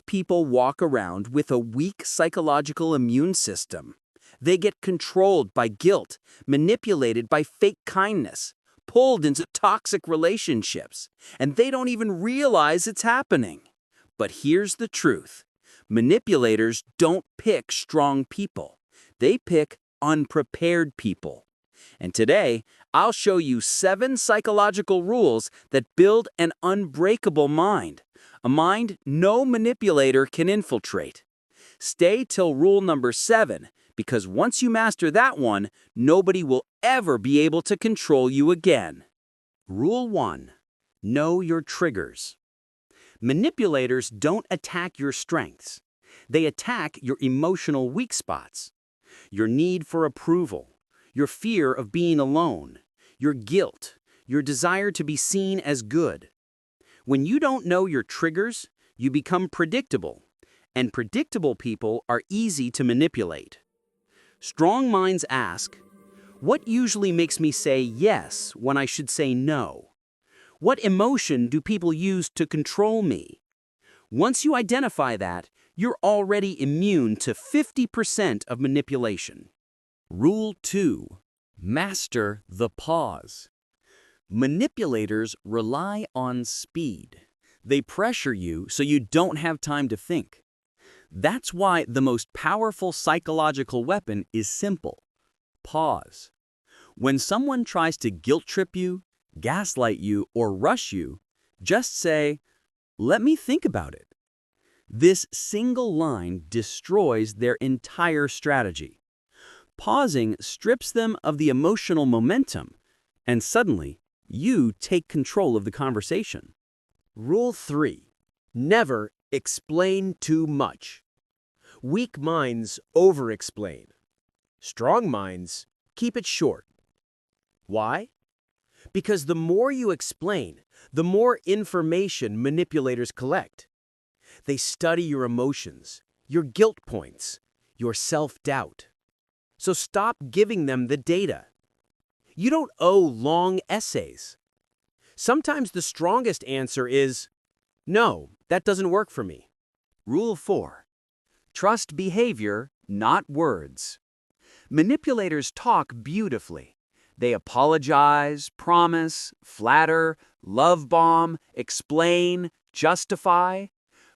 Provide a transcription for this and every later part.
people walk around with a weak psychological immune system. They get controlled by guilt, manipulated by fake kindness, pulled into toxic relationships, and they don't even realize it's happening. But here's the truth. Manipulators don't pick strong people. They pick unprepared people. And today, I'll show you 7 psychological rules that build an unbreakable mind, a mind no manipulator can infiltrate. Stay till rule number 7, because once you master that one, nobody will ever be able to control you again. Rule 1. Know your triggers. Manipulators don't attack your strengths. They attack your emotional weak spots. Your need for approval, your fear of being alone, your guilt, your desire to be seen as good. When you don't know your triggers, you become predictable, and predictable people are easy to manipulate. Strong minds ask, what usually makes me say yes when I should say no? What emotion do people use to control me? Once you identify that, you're already immune to 50% of manipulation. Rule 2. Master the pause. Manipulators rely on speed. They pressure you so you don't have time to think. That's why the most powerful psychological weapon is simple. Pause. When someone tries to guilt trip you, gaslight you, or rush you, just say, "Let me think about it." This single line destroys their entire strategy. Pausing strips them of the emotional momentum, and suddenly, you take control of the conversation. Rule 3. Never explain too much. Weak minds over-explain. Strong minds keep it short. Why? Because the more you explain, the more information manipulators collect. They study your emotions, your guilt points, your self-doubt. So stop giving them the data. You don't owe long essays. Sometimes the strongest answer is, "No, that doesn't work for me." Rule 4. Trust behavior, not words. Manipulators talk beautifully. They apologize, promise, flatter, love bomb, explain, justify.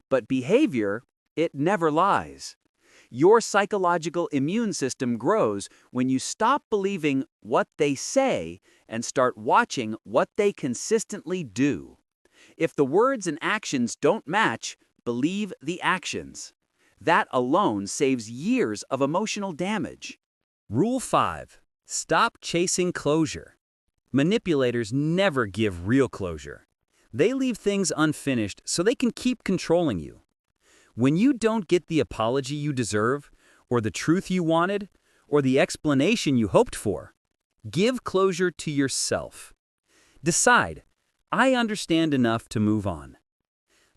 But behavior, it never lies. Your psychological immune system grows when you stop believing what they say and start watching what they consistently do. If the words and actions don't match, believe the actions. That alone saves years of emotional damage. Rule 5. Stop chasing closure. Manipulators never give real closure. They leave things unfinished so they can keep controlling you. When you don't get the apology you deserve, or the truth you wanted, or the explanation you hoped for, give closure to yourself. Decide, I understand enough to move on.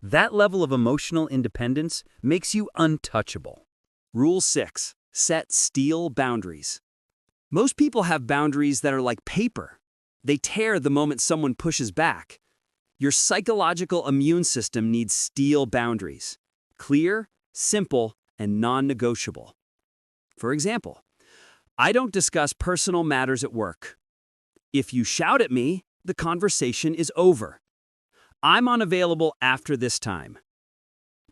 That level of emotional independence makes you untouchable. Rule 6. Set steel boundaries. Most people have boundaries that are like paper. They tear the moment someone pushes back. Your psychological immune system needs steel boundaries. Clear, simple, and non-negotiable. For example, I don't discuss personal matters at work. If you shout at me, the conversation is over. I'm unavailable after this time.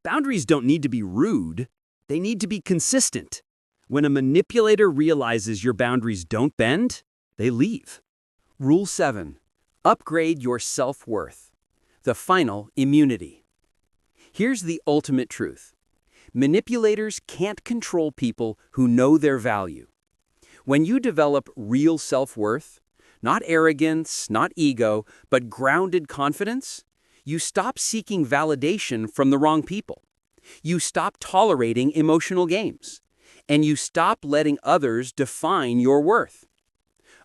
Boundaries don't need to be rude. They need to be consistent. When a manipulator realizes your boundaries don't bend, they leave. Rule 7. Upgrade your self-worth. The final immunity. Here's the ultimate truth. Manipulators can't control people who know their value. When you develop real self-worth, not arrogance, not ego, but grounded confidence, you stop seeking validation from the wrong people. You stop tolerating emotional games. And you stop letting others define your worth.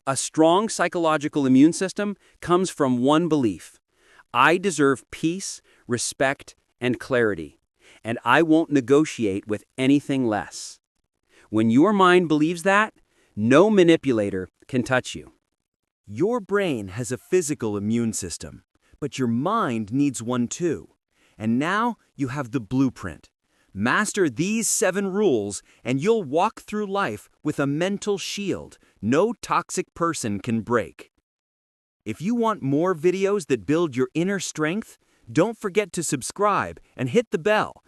A strong psychological immune system comes from one belief. I deserve peace, respect, and clarity, and I won't negotiate with anything less. When your mind believes that, no manipulator can touch you. Your brain has a physical immune system, but your mind needs one too. And now you have the blueprint. Master these 7 rules, and you'll walk through life with a mental shield no toxic person can break. If you want more videos that build your inner strength, don't forget to subscribe and hit the bell